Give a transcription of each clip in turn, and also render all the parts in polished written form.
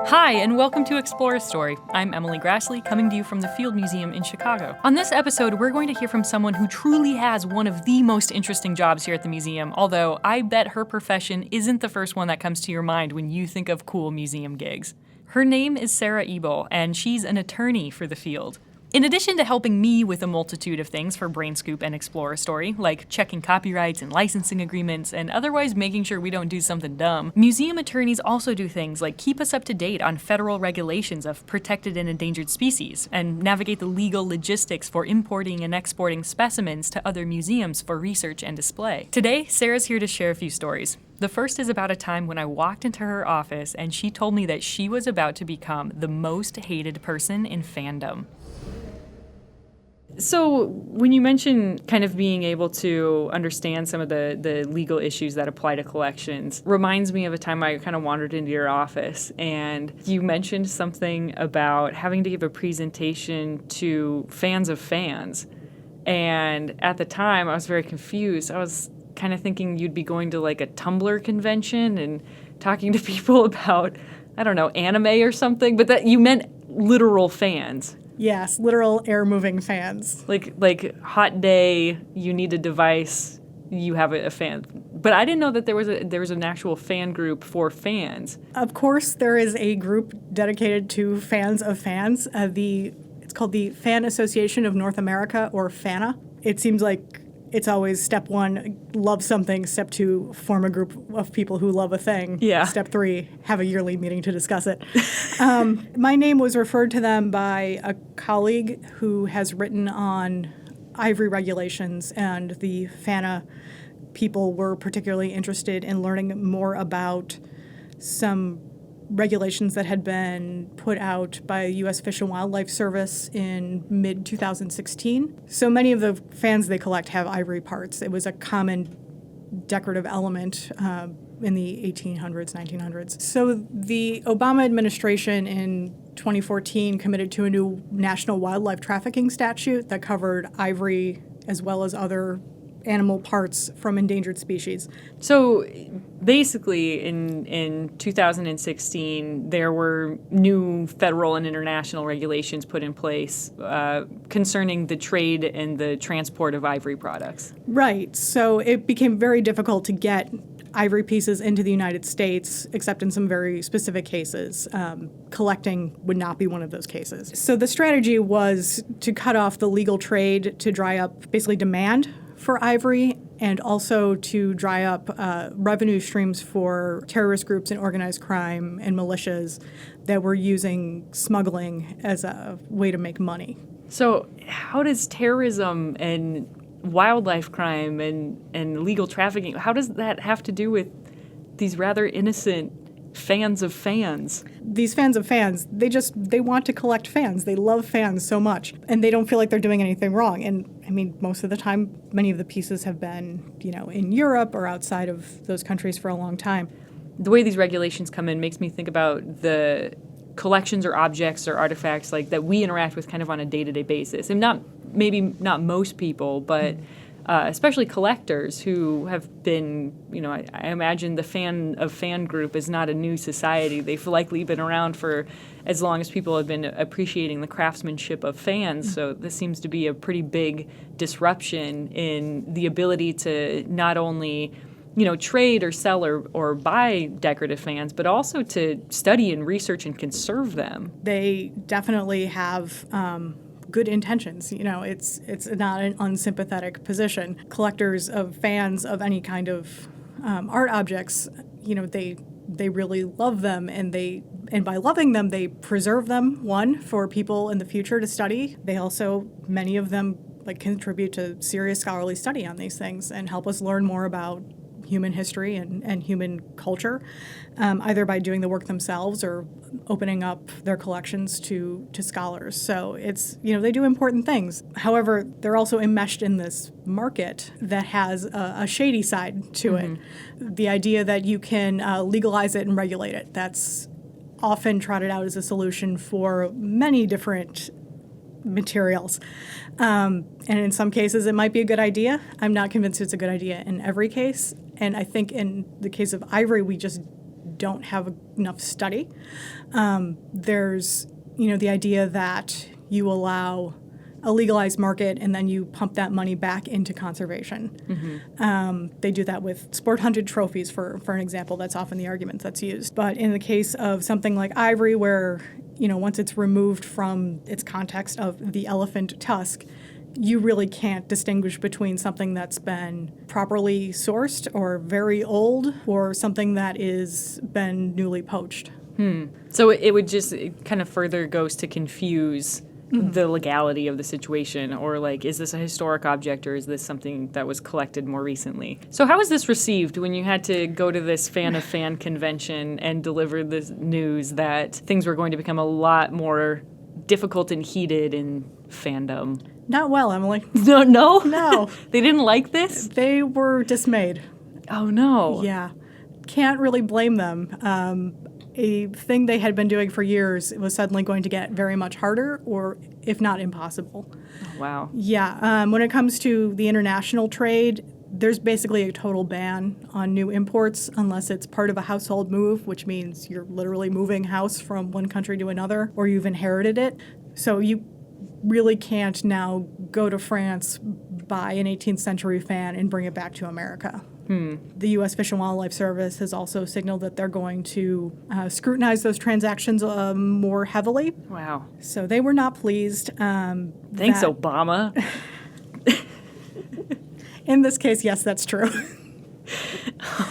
Hi, and welcome to Explore a Story. I'm Emily Grassley, coming to you from the Field Museum in Chicago. On this episode, we're going to hear from someone who truly has one of the most interesting jobs here at the museum, although I bet her profession isn't the first one that comes to your mind when you think of cool museum gigs. Her name is Sarah Ebel, and she's an attorney for the field. In addition to helping me with a multitude of things for BrainScoop and Explore a Story, like checking copyrights and licensing agreements and otherwise making sure we don't do something dumb, museum attorneys also do things like keep us up to date on federal regulations of protected and endangered species and navigate the legal logistics for importing and exporting specimens to other museums for research and display. Today, Sarah's here to share a few stories. The first is about a time when I walked into her office and she told me that she was about to become the most hated person in fandom. So when you mention kind of being able to understand some of the legal issues that apply to collections, reminds me of a time I kind of wandered into your office and you mentioned something about having to give a presentation to fans of fans. And at the time, I was very confused. I was kind of thinking you'd be going to like a Tumblr convention and talking to people about, I don't know, anime or something, but that you meant literal fans. Yes, literal air-moving fans. Like hot day, you need a device, you have a fan. But I didn't know that there was an actual fan group for fans. Of course, there is a group dedicated to fans of fans. It's called the Fan Association of North America, or FANA. It seems like it's always step one, love something. Step two, form a group of people who love a thing. Yeah. Step three, have a yearly meeting to discuss it. My name was referred to them by a colleague who has written on ivory regulations, and the FANA people were particularly interested in learning more about some regulations that had been put out by the U.S. Fish and Wildlife Service in mid-2016. So many of the fans they collect have ivory parts. It was a common decorative element in the 1800s, 1900s. So the Obama administration in 2014 committed to a new national wildlife trafficking statute that covered ivory as well as other animal parts from endangered species. So basically in 2016, there were new federal and international regulations put in place concerning the trade and the transport of ivory products. Right. So it became very difficult to get ivory pieces into the United States, except in some very specific cases. Collecting would not be one of those cases. So the strategy was to cut off the legal trade to dry up basically demand for ivory, and also to dry up revenue streams for terrorist groups and organized crime and militias that were using smuggling as a way to make money. So how does terrorism and wildlife crime and legal trafficking, how does that have to do with these rather innocent fans of fans? These fans of fans, they want to collect fans. They love fans so much, and they don't feel like they're doing anything wrong. And I mean, most of the time, many of the pieces have been, in Europe or outside of those countries for a long time. The way these regulations come in makes me think about the collections or objects or artifacts like that we interact with kind of on a day-to-day basis. And maybe not most people, but especially collectors who have been, I imagine the fan group is not a new society. They've likely been around for as long as people have been appreciating the craftsmanship of fans. So this seems to be a pretty big disruption in the ability to not only trade or sell or buy decorative fans, but also to study and research and conserve them. They definitely have good intentions. It's not an unsympathetic position. Collectors of fans of any kind of art objects, they really love them, and by loving them, they preserve them, one, for people in the future to study. They also, many of them, contribute to serious scholarly study on these things and help us learn more about human history and human culture, either by doing the work themselves or opening up their collections to scholars. So it's, they do important things. However, they're also enmeshed in this market that has a shady side to it. The idea that you can legalize it and regulate it, that's often trotted out as a solution for many different materials. And in some cases, it might be a good idea. I'm not convinced it's a good idea in every case. And I think in the case of ivory, we just don't have enough study. There's, the idea that you allow a legalized market and then you pump that money back into conservation. They do that with sport hunted trophies, for an example. That's often the argument that's used. But in the case of something like ivory, where, once it's removed from its context of the elephant tusk, you really can't distinguish between something that's been properly sourced or very old or something that is been newly poached. So it kind of further goes to confuse the legality of the situation, or like, is this a historic object or is this something that was collected more recently? So how was this received when you had to go to this fan of fan convention and deliver this news that things were going to become a lot more difficult and heated in fandom? Not well, Emily. No? No. They didn't like this? They were dismayed. Oh, no. Yeah. Can't really blame them. A thing they had been doing for years was suddenly going to get very much harder, or if not impossible. Oh, wow. Yeah. When it comes to the international trade, there's basically a total ban on new imports unless it's part of a household move, which means you're literally moving house from one country to another, or you've inherited it. So you really can't now go to France, buy an 18th century fan, and bring it back to America. The U.S. Fish and Wildlife Service has also signaled that they're going to scrutinize those transactions more heavily. Wow. So they were not pleased. Thanks, Obama. In this case, yes, that's true.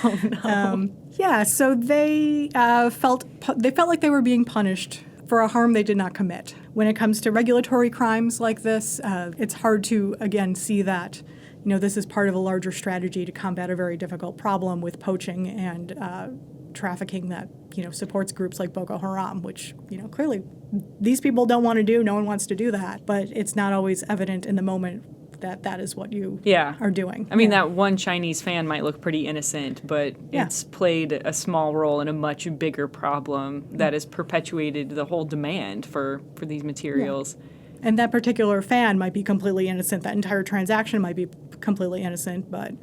Oh, no. Yeah, so they felt like they were being punished for a harm they did not commit. When it comes to regulatory crimes like this, it's hard to, again, see that this is part of a larger strategy to combat a very difficult problem with poaching and trafficking that, supports groups like Boko Haram, which, clearly these people don't want to do. No one wants to do that. But it's not always evident in the moment that is what you are doing. I mean, that one Chinese fan might look pretty innocent, but it's played a small role in a much bigger problem that has perpetuated the whole demand for these materials. Yeah. And that particular fan might be completely innocent. That entire transaction might be completely innocent, but,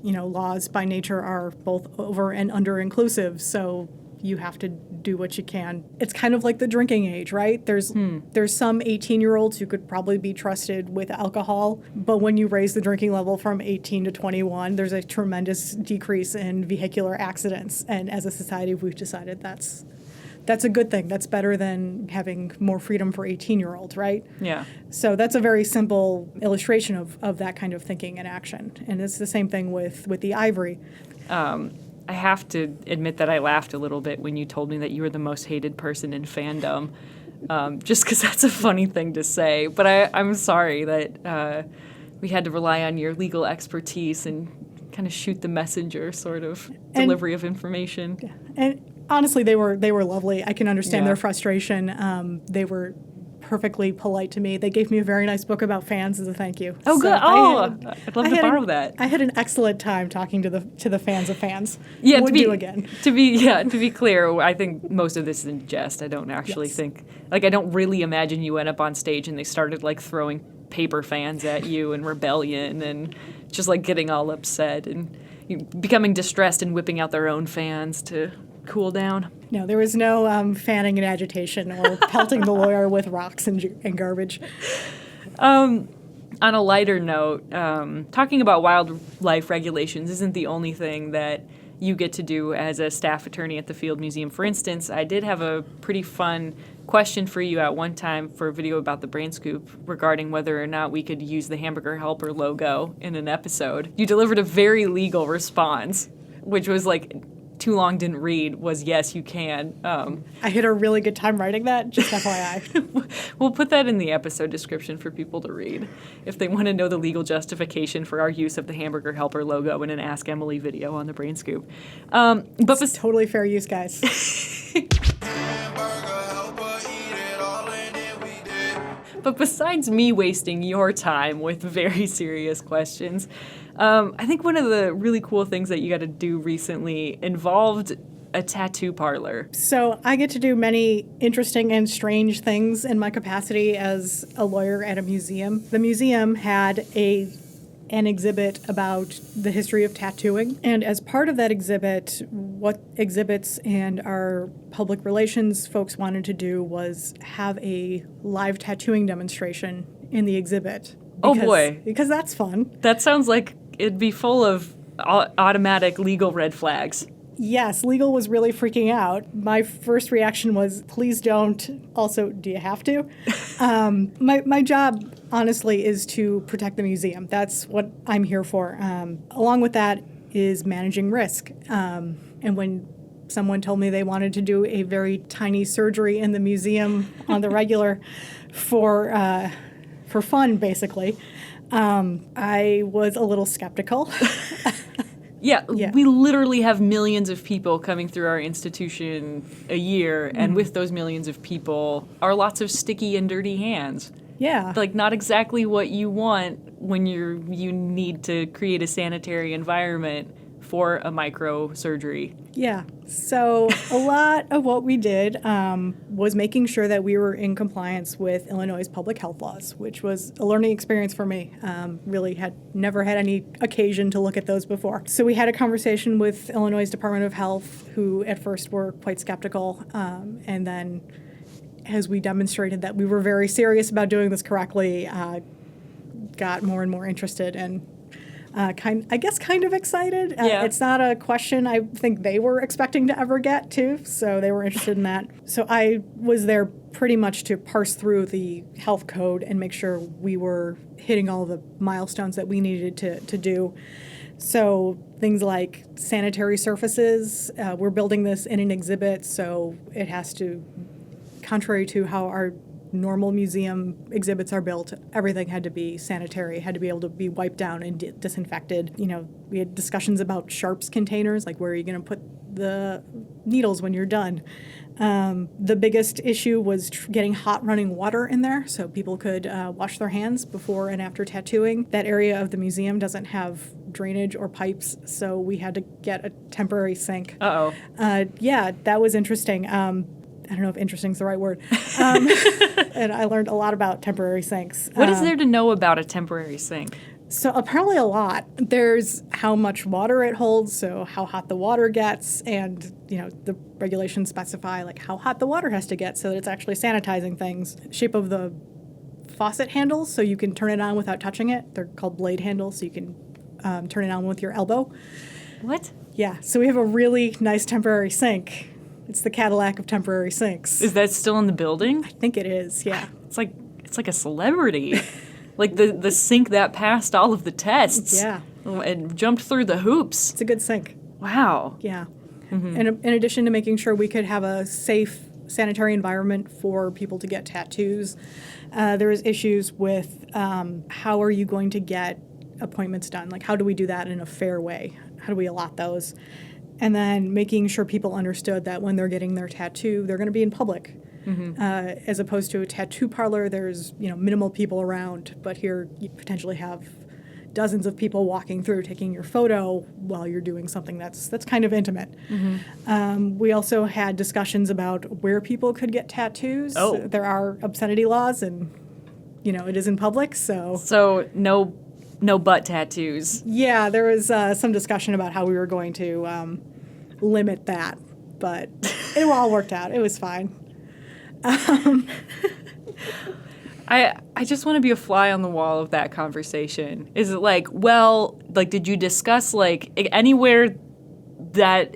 laws by nature are both over and under inclusive, so you have to do what you can. It's kind of like the drinking age, right? There's some 18-year-olds who could probably be trusted with alcohol, but when you raise the drinking level from 18 to 21, there's a tremendous decrease in vehicular accidents. And as a society, we've decided that's a good thing. That's better than having more freedom for 18-year-olds, right? Yeah. So that's a very simple illustration of that kind of thinking and action. And it's the same thing with the ivory. I have to admit that I laughed a little bit when you told me that you were the most hated person in fandom, just because that's a funny thing to say. But I'm sorry that we had to rely on your legal expertise and kind of shoot the messenger sort of delivery of information. Yeah. And honestly, they were lovely. I can understand their frustration. They were perfectly polite to me. They gave me a very nice book about fans as a thank you. Oh, good. I'd love to borrow that. I had an excellent time talking to the fans of fans. Yeah, would do again. To be clear, I think most of this is in jest. I don't actually think, I don't really imagine you went up on stage and they started throwing paper fans at you in rebellion and just getting all upset and becoming distressed and whipping out their own fans to cool down. No, there was no fanning and agitation or pelting the lawyer with rocks and garbage. On a lighter note, talking about wildlife regulations isn't the only thing that you get to do as a staff attorney at the Field Museum. For instance, I did have a pretty fun question for you at one time for a video about the BrainScoop regarding whether or not we could use the Hamburger Helper logo in an episode. You delivered a very legal response, which was too long didn't read, was yes, you can. I had a really good time writing that, just FYI. We'll put that in the episode description for people to read if they want to know the legal justification for our use of the Hamburger Helper logo in an Ask Emily video on the BrainScoop. But it's totally fair use, guys. But besides me wasting your time with very serious questions, I think one of the really cool things that you got to do recently involved a tattoo parlor. So I get to do many interesting and strange things in my capacity as a lawyer at a museum. The museum had a an exhibit about the history of tattooing. And as part of that exhibit, what exhibits and our public relations folks wanted to do was have a live tattooing demonstration in the exhibit. Oh boy. Because that's fun. That sounds like it'd be full of automatic legal red flags. Yes, legal was really freaking out. My first reaction was, please don't. Also, do you have to? My job, honestly, is to protect the museum. That's what I'm here for. Along with that is managing risk. And when someone told me they wanted to do a very tiny surgery in the museum on the regular for fun, basically, I was a little skeptical. Yeah, we literally have millions of people coming through our institution a year, and with those millions of people are lots of sticky and dirty hands. Yeah. Like, not exactly what you want when you need to create a sanitary environment for a microsurgery. Yeah. So a lot of what we did was making sure that we were in compliance with Illinois' public health laws, which was a learning experience for me. Really had never had any occasion to look at those before. So we had a conversation with Illinois' Department of Health, who at first were quite skeptical, and then as we demonstrated that we were very serious about doing this correctly, got more and more interested and kind of excited. It's not a question I think they were expecting to ever get to, so they were interested in that. So I was there pretty much to parse through the health code and make sure we were hitting all the milestones that we needed to do. So things like sanitary surfaces, we're building this in an exhibit, so it has to, contrary to how our normal museum exhibits are built, everything had to be sanitary, had to be able to be wiped down and disinfected. You know, we had discussions about sharps containers, like where are you going to put the needles when you're done. The biggest issue was getting hot running water in there so people could wash their hands before and after tattooing. That area of the museum doesn't have drainage or pipes, so we had to get a temporary sink. Yeah, that was interesting. I don't know if interesting is the right word. And I learned a lot about temporary sinks. What is there to know about a temporary sink? So apparently a lot. There's how much water it holds, so how hot the water gets, and the regulations specify like how hot the water has to get so that it's actually sanitizing things. Shape of the faucet handles, so you can turn it on without touching it. They're called blade handles, so you can turn it on with your elbow. What? Yeah. So we have a really nice temporary sink. It's the Cadillac of temporary sinks. Is that still in the building? I think it is, yeah. It's like a celebrity. Like the sink that passed all of the tests. Yeah. And jumped through the hoops. It's a good sink. Wow. Yeah. Mm-hmm. And in addition to making sure we could have a safe sanitary environment for people to get tattoos, there was issues with how are you going to get appointments done? Like, how do we do that in a fair way? How do we allot those? And then making sure people understood that when they're getting their tattoo, they're going to be in public. Mm-hmm. As opposed to a tattoo parlor, there's minimal people around, but here you potentially have dozens of people walking through taking your photo while you're doing something that's kind of intimate. Mm-hmm. We also had discussions about where people could get tattoos. Oh. There are obscenity laws, and it is in public, so no butt tattoos. Yeah, there was some discussion about how we were going to limit that, but it all worked out. It was fine. I just want to be a fly on the wall of that conversation. Is it did you discuss anywhere that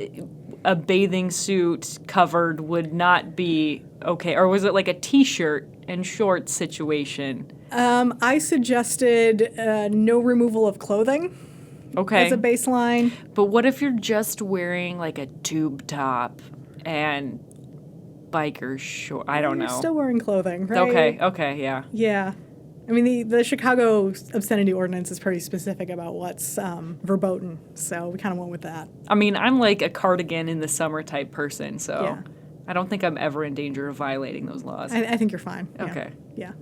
a bathing suit covered would not be okay, or was it like a t-shirt and shorts situation? I suggested no removal of clothing as a baseline. But what if you're just wearing like a tube top and biker short? I don't know. You're still wearing clothing, right? Okay, yeah. Yeah. I mean, the Chicago obscenity ordinance is pretty specific about what's verboten, so we kind of went with that. I mean, I'm like a cardigan in the summer type person, so yeah. I don't think I'm ever in danger of violating those laws. I think you're fine. Okay. Yeah.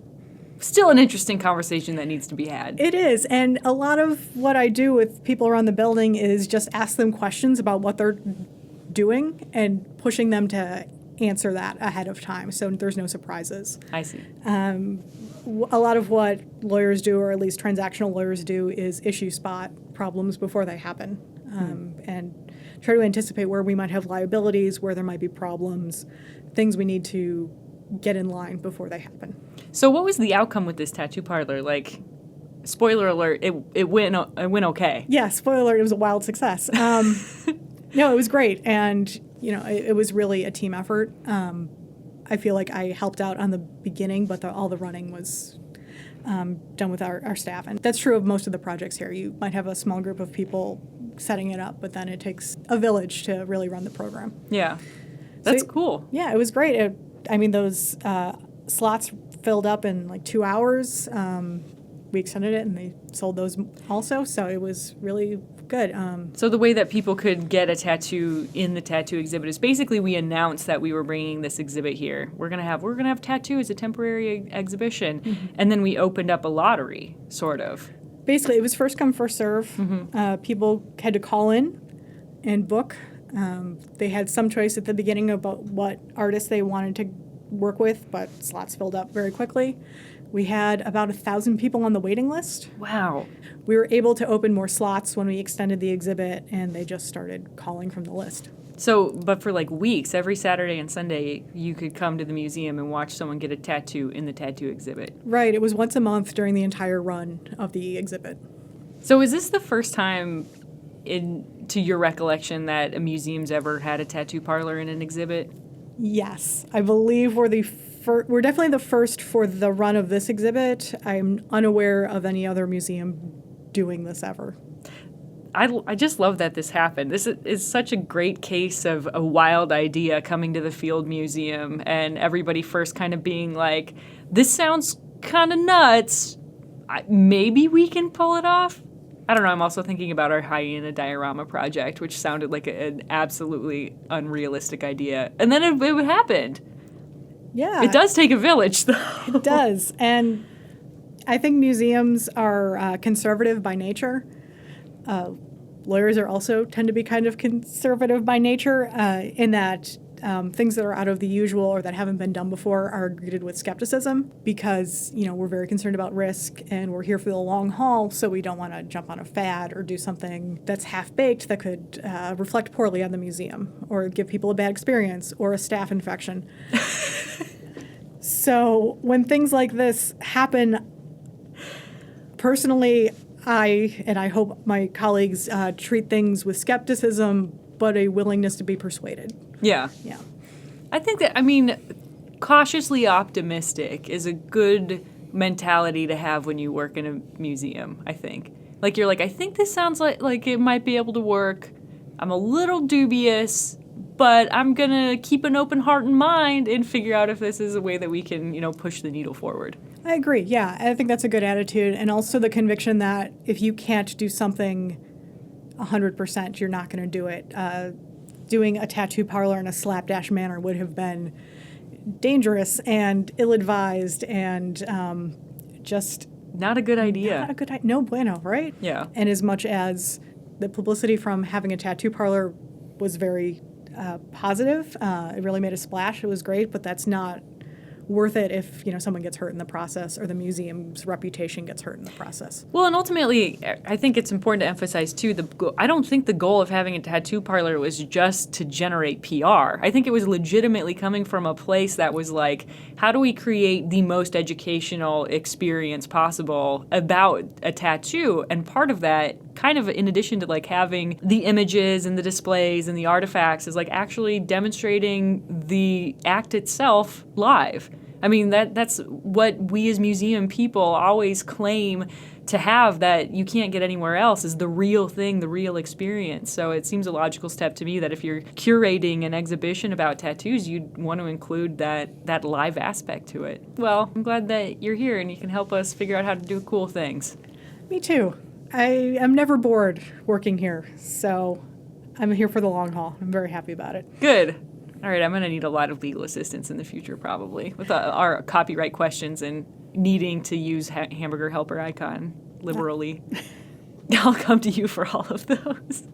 Still an interesting conversation that needs to be had. It is, and a lot of what I do with people around the building is just ask them questions about what they're doing and pushing them to answer that ahead of time, so there's no surprises. I see. A lot of what lawyers do, or at least transactional lawyers do, is issue spot problems before they happen, and try to anticipate where we might have liabilities, where there might be problems, things we need to get in line before they happen. So what was the outcome with this tattoo parlor? Like, spoiler alert, it went okay. Yeah, spoiler alert, it was a wild success. No, it was great, and it was really a team effort. I feel like I helped out on the beginning, but all the running was done with our staff. And that's true of most of the projects here. You might have a small group of people setting it up, but then it takes a village to really run the program. Yeah. That's cool. Yeah, it was great. Those slots filled up in like 2 hours. We extended it, and they sold those also, so it was really good. So the way that people could get a tattoo in the tattoo exhibit is basically we announced that we were bringing this exhibit here. We're gonna have tattoo as a temporary exhibition, and then we opened up a lottery, sort of. Basically, it was first come, first serve. People had to call in and book. They had some choice at the beginning about what artists they wanted to work with, but slots filled up very quickly. We had about 1,000 people on the waiting list. Wow. We were able to open more slots when we extended the exhibit, and they just started calling from the list. So, but for like weeks, every Saturday and Sunday, you could come to the museum and watch someone get a tattoo in the tattoo exhibit. Right. It was once a month during the entire run of the exhibit. So is this the first time, to your recollection, that a museum's ever had a tattoo parlor in an exhibit? Yes. I believe we're definitely the first for the run of this exhibit. I'm unaware of any other museum doing this ever. I just love that this happened. This is such a great case of a wild idea coming to the Field Museum and everybody first kind of being like, this sounds kind of nuts. Maybe we can pull it off. I don't know. I'm also thinking about our hyena diorama project, which sounded like an absolutely unrealistic idea. And then it happened. Yeah. It does take a village, though. It does. And I think museums are conservative by nature. Lawyers are also tend to be kind of conservative by nature in that things that are out of the usual or that haven't been done before are greeted with skepticism because, we're very concerned about risk and we're here for the long haul, so we don't want to jump on a fad or do something that's half-baked that could reflect poorly on the museum or give people a bad experience or a staph infection. So when things like this happen, personally, I hope my colleagues treat things with skepticism, but a willingness to be persuaded. Yeah. Yeah. I think that, cautiously optimistic is a good mentality to have when you work in a museum, I think. Like, you're like, I think this sounds like it might be able to work. I'm a little dubious, but I'm going to keep an open heart and mind and figure out if this is a way that we can, push the needle forward. I agree. Yeah, I think that's a good attitude. And also the conviction that if you can't do something 100%, you're not going to do it. Doing a tattoo parlor in a slapdash manner would have been dangerous and ill-advised and just... Not a good idea. Not a good idea. No bueno, right? Yeah. And as much as the publicity from having a tattoo parlor was very positive, it really made a splash. It was great, but that's not worth it if someone gets hurt in the process or the museum's reputation gets hurt in the process. Well, and ultimately, I think it's important to emphasize too. I don't think the goal of having a tattoo parlor was just to generate PR. I think it was legitimately coming from a place that was like, how do we create the most educational experience possible about a tattoo? And part of that, kind of in addition to like having the images and the displays and the artifacts, is like actually demonstrating the act itself live. That's what we as museum people always claim to have that you can't get anywhere else, is the real thing, the real experience. So it seems a logical step to me that if you're curating an exhibition about tattoos, you'd want to include that live aspect to it. Well, I'm glad that you're here and you can help us figure out how to do cool things. Me too. I am never bored working here, so I'm here for the long haul. I'm very happy about it. Good. All right, I'm going to need a lot of legal assistance in the future, probably, with our copyright questions and needing to use Hamburger Helper icon liberally. I'll come to you for all of those.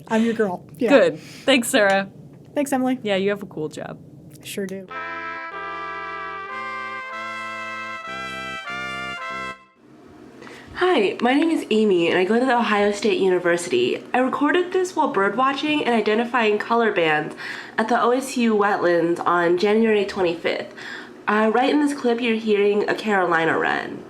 I'm your girl. Yeah. Good. Thanks, Sarah. Thanks, Emily. Yeah, you have a cool job. Sure do. Hi, my name is Amy and I go to The Ohio State University. I recorded this while birdwatching and identifying color bands at the OSU wetlands on January 25th. Right in this clip, you're hearing a Carolina wren.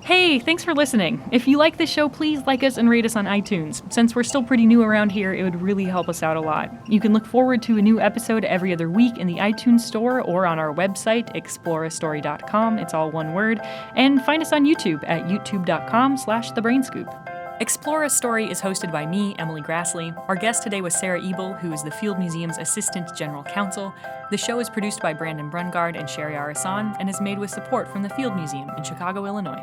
Hey, thanks for listening. If you like this show, please like us and rate us on iTunes. Since we're still pretty new around here, it would really help us out a lot. You can look forward to a new episode every other week in the iTunes store or on our website, explorastory.com. It's all one word. And find us on YouTube at youtube.com/thebrainscoop. Explore a Story is hosted by me, Emily Grassley. Our guest today was Sarah Ebel, who is the Field Museum's Assistant General Counsel. The show is produced by Brandon Brungard and Sheheryar and is made with support from the Field Museum in Chicago, Illinois.